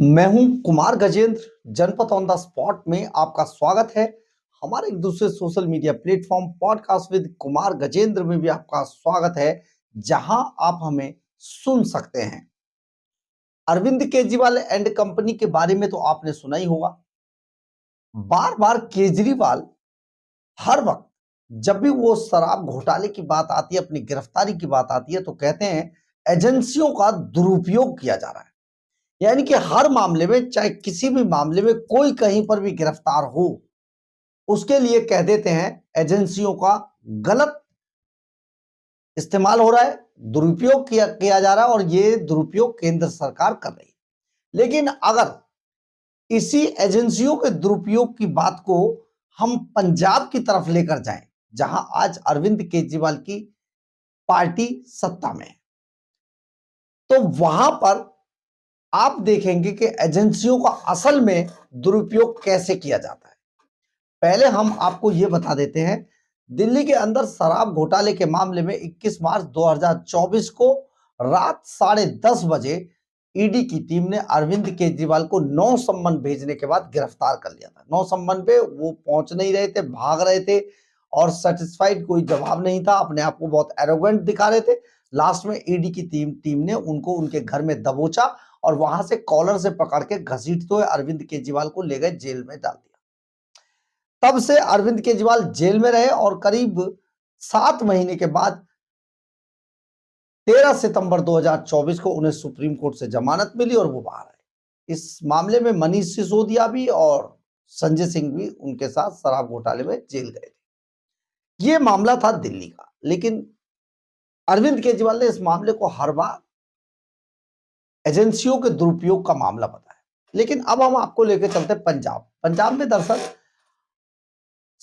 मैं हूं कुमार गजेंद्र। जनपद ऑन द स्पॉट में आपका स्वागत है। हमारे एक दूसरे social media platform podcast with Kumar Gajendra में भी आपका स्वागत है, जहां आप हमें सुन सकते हैं। अरविंद केजरीवाल एंड कंपनी के बारे में तो आपने सुना ही होगा। बार बार केजरीवाल हर वक्त जब भी वो शराब घोटाले की बात आती है, अपनी गिरफ्तारी की बात आती है, तो कहते हैं एजेंसियों का दुरुपयोग किया जा रहा है। यानी कि हर मामले में, चाहे किसी भी मामले में कोई कहीं पर भी गिरफ्तार हो, उसके लिए कह देते हैं एजेंसियों का गलत इस्तेमाल हो रहा है, दुरुपयोग किया जा रहा है और ये दुरुपयोग केंद्र सरकार कर रही है। लेकिन अगर इसी एजेंसियों के दुरुपयोग की बात को हम पंजाब की तरफ लेकर जाएं, जहां आज अरविंद केजरीवाल की पार्टी सत्ता में है, तो वहां पर आप देखेंगे कि एजेंसियों का असल में दुरुपयोग कैसे किया जाता है। पहले हम आपको यह बता देते हैं, दिल्ली के अंदर शराब घोटाले के मामले में 21 मार्च 2024 को रात 10:30 बजे ईडी की टीम ने अरविंद केजरीवाल को 9 सम्मन भेजने के बाद गिरफ्तार कर लिया था। 9 सम्मन पे वो पहुंच नहीं रहे थे, भाग रहे थे और सेटिस्फाइड कोई जवाब नहीं था, अपने आप को बहुत एरोगेंट दिखा रहे थे। लास्ट में ईडी की टीम ने उनको उनके घर में दबोचा और वहां से कॉलर से पकड़ के घसीटते हुए अरविंद केजरीवाल को ले गए, जेल में डाल दिया। तब से अरविंद केजरीवाल जेल में रहे और करीब 7 महीने के बाद 13 सितंबर 2024 को उन्हें सुप्रीम कोर्ट से जमानत मिली और वो बाहर आए। इस मामले में मनीष सिसोदिया भी और संजय सिंह भी उनके साथ शराब घोटाले में जेल गए थे। ये मामला था दिल्ली का, लेकिन अरविंद केजरीवाल ने इस मामले को हर बार एजेंसियों के दुरुपयोग का मामला बताया। लेकिन अब हम आपको लेकर चलते पंजाब। पंजाब में दरअसल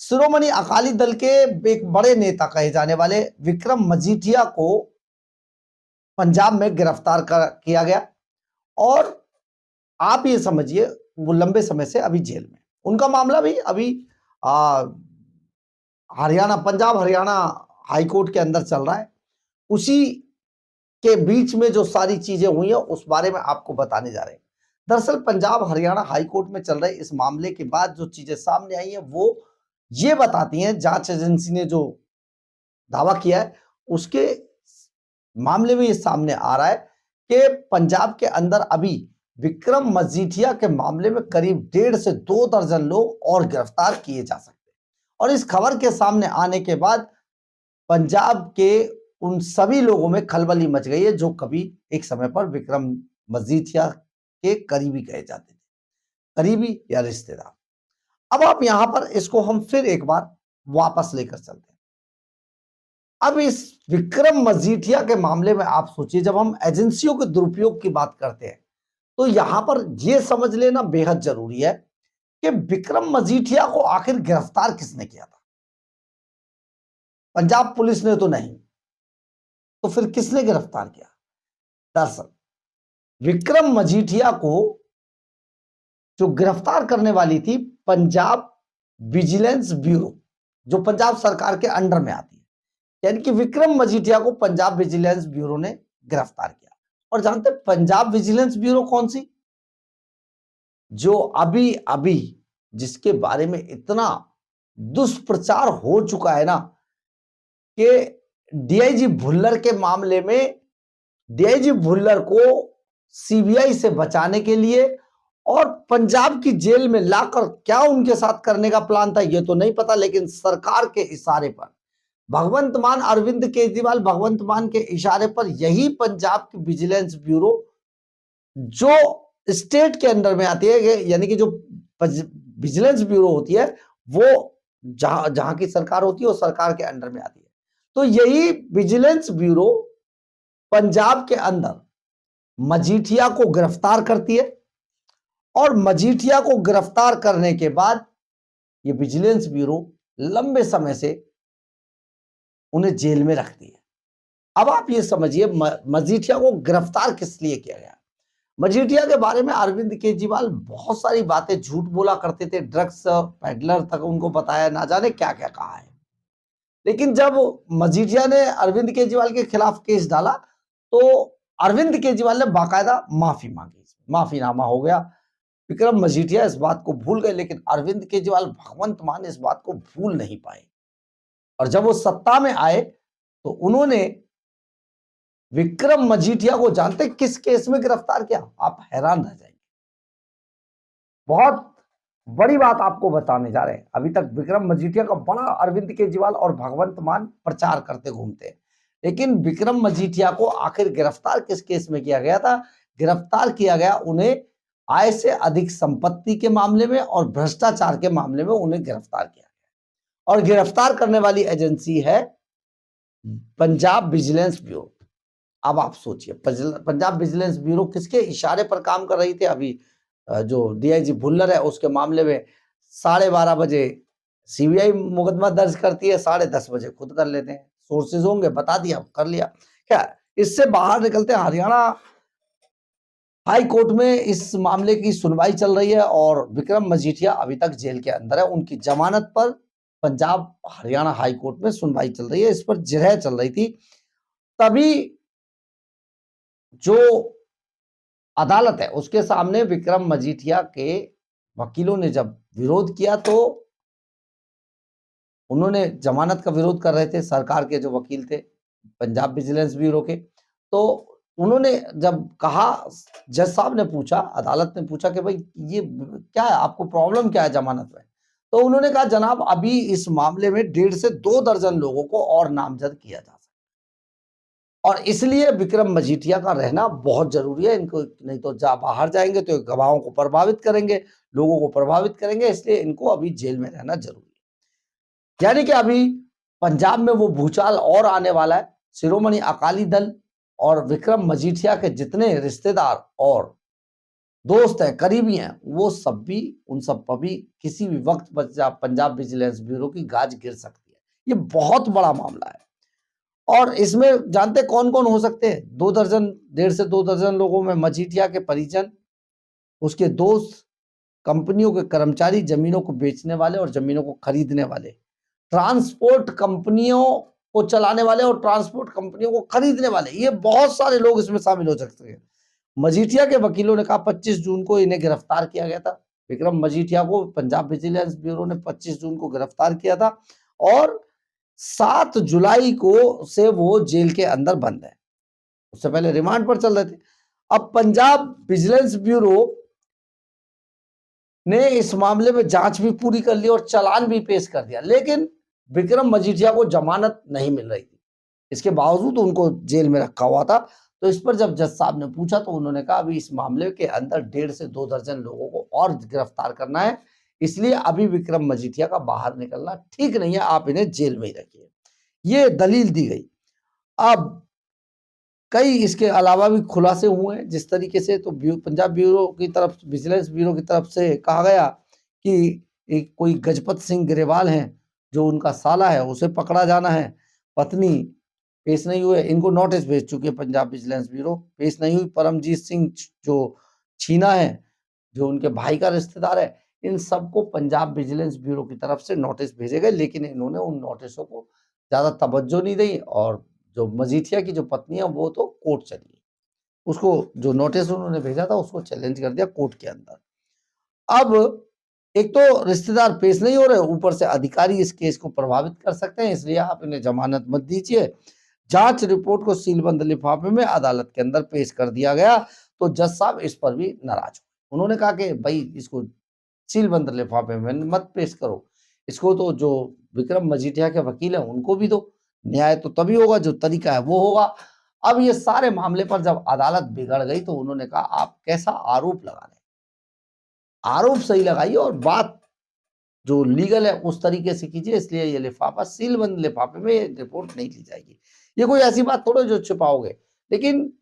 शिरोमणि अकाली दल के एक बड़े नेता कहे जाने वाले विक्रम मजीठिया को पंजाब में गिरफ्तार किया गया और आप ये समझिए वो लंबे समय से अभी जेल में। उनका मामला भी अभी पंजाब हरियाणा हाईकोर्ट के अंदर चल रहा है। उसी के बीच में जो सारी चीजें हुई हैं उस बारे में आपको बताने जा रहे हैं। दरअसल पंजाब हरियाणा हाईकोर्ट में चल रहे इस मामले के बाद जो चीजें सामने आई हैं वो ये बताती हैं, जांच एजेंसी ने जो दावा किया है उसके मामले में ये सामने आ रहा है कि पंजाब के अंदर अभी विक्रम मजीठिया के मामले में करीब 1.5 से 2 दर्जन लोग और गिरफ्तार किए जा सकते हैं। और इस खबर के सामने आने के बाद पंजाब के उन सभी लोगों में खलबली मच गई है जो कभी एक समय पर विक्रम मजीठिया के करीबी कहे जाते थे, करीबी या रिश्तेदार। अब आप यहां पर इसको हम फिर एक बार वापस लेकर चलते हैं। अब इस विक्रम मजीठिया के मामले में आप सोचिए, जब हम एजेंसियों के दुरुपयोग की बात करते हैं तो यहां पर यह समझ लेना बेहद जरूरी है कि विक्रम मजीठिया को आखिर गिरफ्तार किसने किया था। पंजाब पुलिस ने तो नहीं, तो फिर किसने गिरफ्तार किया? दरअसल विक्रम मजीठिया को जो गिरफ्तार करने वाली थी पंजाब विजिलेंस ब्यूरो, जो पंजाब सरकार के अंडर में आती है। यानी कि विक्रम मजीठिया को पंजाब विजिलेंस ब्यूरो ने गिरफ्तार किया। और जानते पंजाब विजिलेंस ब्यूरो कौन सी? जो अभी अभी जिसके बारे में इतना दुष्प्रचार हो चुका है ना कि डीआईजी भुल्लर के मामले में डीआईजी भुल्लर को सीबीआई से बचाने के लिए और पंजाब की जेल में लाकर क्या उनके साथ करने का प्लान था ये तो नहीं पता, लेकिन सरकार के इशारे पर भगवंत मान अरविंद केजरीवाल भगवंत मान के इशारे पर यही पंजाब की विजिलेंस ब्यूरो जो स्टेट के अंडर में आती है, यानी कि जो विजिलेंस ब्यूरो होती है वो जहां की सरकार होती है वो सरकार के अंडर में आती है। तो यही विजिलेंस ब्यूरो पंजाब के अंदर मजीठिया को गिरफ्तार करती है और मजीठिया को गिरफ्तार करने के बाद ये विजिलेंस ब्यूरो लंबे समय से उन्हें जेल में रखती है। अब आप ये समझिए मजीठिया को गिरफ्तार किस लिए किया गया। मजीठिया के बारे में अरविंद केजरीवाल बहुत सारी बातें झूठ बोला करते थे, ड्रग्स पेडलर तक उनको बताया, ना जाने क्या क्या कहा है। लेकिन जब मजीठिया ने अरविंद केजरीवाल के खिलाफ केस डाला तो अरविंद केजरीवाल ने बाकायदा माफी मांगी इसमें। माफीनामा हो गया। विक्रम मजीठिया इस बात को भूल गए, लेकिन अरविंद केजरीवाल, भगवंत मान इस बात को भूल नहीं पाए। और जब वो सत्ता में आए तो उन्होंने विक्रम मजीठिया को जानते किस केस में गिरफ्तार किया? आप हैरान रह जाएंगे। बहुत बड़ी बात आपको बताने जा रहे हैं। अभी तक विक्रम मजीठिया का बड़ा अरविंद केजरीवाल और भगवंत मान प्रचार करते घूमते हैं, लेकिन विक्रम मजीठिया को आखिर गिरफ्तार किस केस में किया गया था? गिरफ्तार किया गया उन्हें आय से अधिक संपत्ति के मामले में और भ्रष्टाचार के मामले में उन्हें गिरफ्तार किया गया। और गिरफ्तार करने वाली एजेंसी है पंजाब विजिलेंस ब्यूरो। अब आप सोचिए, पंजाब विजिलेंस ब्यूरो किसके इशारे पर काम कर रही थी? अभी जो डीआईजी भुल्लर है उसके मामले में 12:30 बजे सीबीआई मुकदमा दर्ज करती है, 10:30 बजे खुद कर लेते हैं। सोर्सेज होंगे, बता दिया, कर लिया। क्या इससे बाहर निकलते हैं, हरियाणा हाई कोर्ट में इस मामले की सुनवाई चल रही है और विक्रम मजीठिया अभी तक जेल के अंदर है। उनकी जमानत पर पंजाब हरियाणा हाई कोर्ट में सुनवाई चल रही है, इस पर जिरह चल रही थी। तभी जो अदालत है उसके सामने विक्रम मजीठिया के वकीलों ने जब विरोध किया तो उन्होंने जमानत का विरोध कर रहे थे, सरकार के जो वकील थे पंजाब विजिलेंस ब्यूरो के। तो उन्होंने जब कहा, जज साहब ने पूछा, अदालत ने पूछा कि भाई ये क्या है, आपको प्रॉब्लम क्या है जमानत में? तो उन्होंने कहा जनाब अभी इस मामले में 1.5 से 2 दर्जन लोगों को और नामजद किया जा सकता है और इसलिए विक्रम मजीठिया का रहना बहुत जरूरी है। इनको नहीं तो बाहर जाएंगे तो गवाहों को प्रभावित करेंगे, लोगों को प्रभावित करेंगे, इसलिए इनको अभी जेल में रहना जरूरी है। यानी कि अभी पंजाब में वो भूचाल और आने वाला है। शिरोमणि अकाली दल और विक्रम मजीठिया के जितने रिश्तेदार और दोस्त हैं, करीबी हैं, वो सब भी, उन सब पर भी किसी भी वक्त पंजाब विजिलेंस ब्यूरो की गाज गिर सकती है। ये बहुत बड़ा मामला है और इसमें जानते कौन कौन हो सकते हैं? 2 दर्जन, 1.5 से 2 दर्जन लोगों में मजीठिया के परिजन, उसके दोस्त, कंपनियों के कर्मचारी, जमीनों को बेचने वाले और जमीनों को खरीदने वाले, ट्रांसपोर्ट कंपनियों को चलाने वाले और ट्रांसपोर्ट कंपनियों को खरीदने वाले, ये बहुत सारे लोग इसमें शामिल हो सकते हैं। मजीठिया के वकीलों ने कहा 25 जून को इन्हें गिरफ्तार किया गया था। विक्रम मजीठिया को पंजाब विजिलेंस ब्यूरो ने 25 जून को गिरफ्तार किया था और 7 जुलाई को से वो जेल के अंदर बंद है। उससे पहले रिमांड पर चल रहे थे। अब पंजाब विजिलेंस ब्यूरो ने इस मामले में जांच भी पूरी कर ली और चालान भी पेश कर दिया, लेकिन विक्रम मजीठिया को जमानत नहीं मिल रही थी। इसके बावजूद उनको जेल में रखा हुआ था। तो इस पर जब जज साहब ने पूछा तो उन्होंने कहा अभी इस मामले के अंदर 1.5 से 2 दर्जन लोगों को और गिरफ्तार करना है, इसलिए अभी विक्रम मजीठिया का बाहर निकलना ठीक नहीं है, आप इन्हें जेल में ही रखिए। ये दलील दी गई। अब कई इसके अलावा भी खुलासे हुए हैं जिस तरीके से, तो पंजाब ब्यूरो की तरफ, विजिलेंस ब्यूरो की तरफ से कहा गया कि एक कोई गजपत सिंह ग्रेवाल हैं जो उनका साला है, उसे पकड़ा जाना है। पत्नी पेश नहीं हुए, इनको नोटिस भेज चुकी है पंजाब विजिलेंस ब्यूरो, पेश नहीं हुई। परमजीत सिंह जो छीना है, जो उनके भाई का रिश्तेदार है, इन सबको पंजाब विजिलेंस ब्यूरो की तरफ से नोटिस भेजे गए, लेकिन इन्होंने उन नोटिसों को ज्यादा तवज्जो नहीं दी और जो मजीठिया की जो पत्नी है वो तो कोर्ट चली गई। उसको जो नोटिस उन्होंने भेजा था उसको चैलेंज कर दिया कोर्ट के अंदर। अब एक तो रिश्तेदार पेश नहीं हो रहे, ऊपर से अधिकारी इस केस को प्रभावित कर सकते हैं, इसलिए आप इन्हें जमानत मत दीजिए। जांच रिपोर्ट को सीलबंद लिफाफे में अदालत के अंदर पेश कर दिया गया। तो जज साहब इस पर भी नाराज हुए। उन्होंने कहा कि भाई इसको सीलबंद लिफाफे में मत पेश करो, इसको तो जो विक्रम मजीठिया के वकील हैं उनको भी दो, न्याय तो तभी होगा, जो तरीका है वो होगा। अब ये सारे मामले पर जब अदालत बिगड़ गई तो उन्होंने कहा आप कैसा आरोप लगा रहे हैं, आरोप सही लगाइए और बात जो लीगल है उस तरीके से कीजिए, इसलिए ये लिफाफा सीलबंद लिफाफे में रिपोर्ट नहीं ली जाएगी। ये कोई ऐसी बात थोड़ी जो छिपाओगे, लेकिन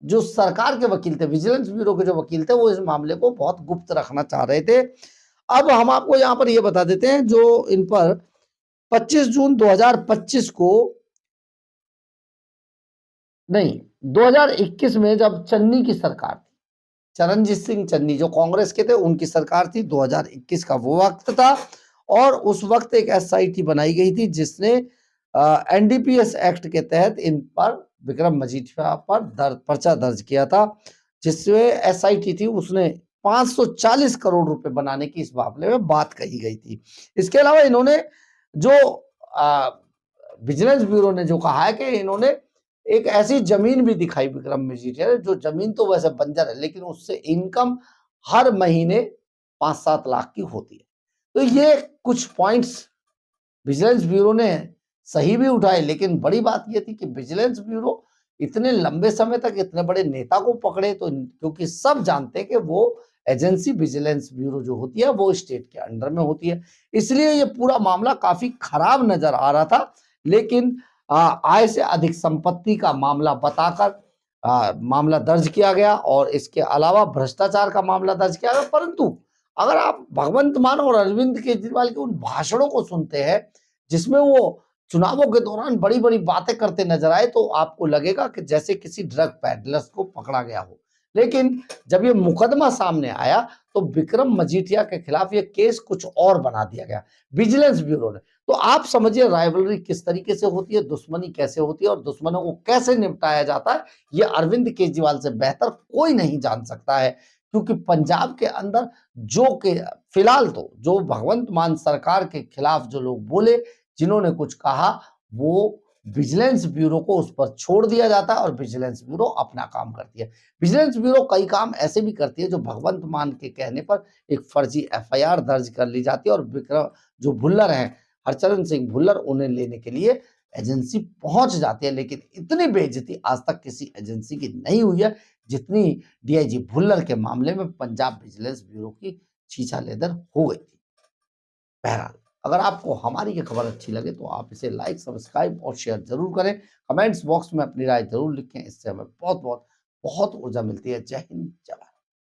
जो सरकार के वकील थे, विजिलेंस ब्यूरो के जो वकील थे, वो इस मामले को बहुत गुप्त रखना चाह रहे थे। अब हम आपको यहाँ पर ये बता देते हैं, जो इन पर 25 जून 2025 को नहीं 2021 में जब चन्नी की सरकार थी, चरणजीत सिंह चन्नी जो कांग्रेस के थे, उनकी सरकार थी, 2021 का वो वक्त था और उस वक्त एक एसआईटी बनाई गई थी जिसने एनडीपीएस एक्ट के तहत इन पर, विक्रम मजीठिया पर पर्चा दर्ज किया था। जिसमें एसआईटी थी उसने 540 करोड़ रुपए बनाने की इस मामले में बात कही गई थी। इसके अलावा इन्होंने जो विजिलेंस ब्यूरो ने जो कहा है कि इन्होंने एक ऐसी जमीन भी दिखाई विक्रम मजीठिया ने, जो जमीन तो वैसे बंजर है लेकिन उससे इनकम हर महीने 5-7 लाख की होती है। तो ये कुछ पॉइंट्स विजिलेंस ब्यूरो ने सही भी उठाए, लेकिन बड़ी बात ये थी कि विजिलेंस ब्यूरो इतने लंबे समय तक इतने बड़े नेता को पकड़े, तो क्योंकि सब जानते हैं कि वो एजेंसी विजिलेंस ब्यूरो जो होती है वो स्टेट के अंडर में होती है, इसलिए ये पूरा मामला काफी खराब नजर आ रहा था। लेकिन आय से अधिक संपत्ति का मामला बताकर मामला दर्ज किया गया और इसके अलावा भ्रष्टाचार का मामला दर्ज किया गया। परंतु अगर आप भगवंत मान और अरविंद केजरीवाल के उन भाषणों को सुनते हैं जिसमें वो चुनावों के दौरान बड़ी बड़ी बातें करते नजर आए, तो आपको लगेगा कि जैसे किसी ड्रग पैडलर्स को पकड़ा गया हो। लेकिन जब ये मुकदमा सामने आया तो विक्रम मजीठिया के खिलाफ ये केस कुछ और बना दिया गया विजिलेंस ब्यूरो ने। तो आप समझिए राइवलरी किस तरीके से होती है, दुश्मनी कैसे होती है और दुश्मनों को कैसे निपटाया जाता है, ये अरविंद केजरीवाल से बेहतर कोई नहीं जान सकता है। क्योंकि पंजाब के अंदर जो के फिलहाल तो जो भगवंत मान सरकार के खिलाफ जो लोग बोले, जिन्होंने कुछ कहा, वो विजिलेंस ब्यूरो को उस पर छोड़ दिया जाता है और विजिलेंस ब्यूरो अपना काम करती है। विजिलेंस ब्यूरो कई काम ऐसे भी करती है जो भगवंत मान के कहने पर एक फर्जी एफआईआर दर्ज कर ली जाती है और विक्रम जो भुल्लर हैं, हरचरण सिंह भुल्लर, उन्हें लेने के लिए एजेंसी पहुंच जाती है। लेकिन इतनी बेइज्जती आज तक किसी एजेंसी की नहीं हुई है जितनी डीआईजी भुल्लर के मामले में पंजाब विजिलेंस ब्यूरो की छीछा लेदर हो गई थी। बहरहाल, अगर आपको हमारी ये खबर अच्छी लगे तो आप इसे लाइक, सब्सक्राइब और शेयर जरूर करें। कमेंट्स बॉक्स में अपनी राय जरूर लिखें, इससे हमें बहुत बहुत बहुत ऊर्जा मिलती है। जय हिंद, जय भारत।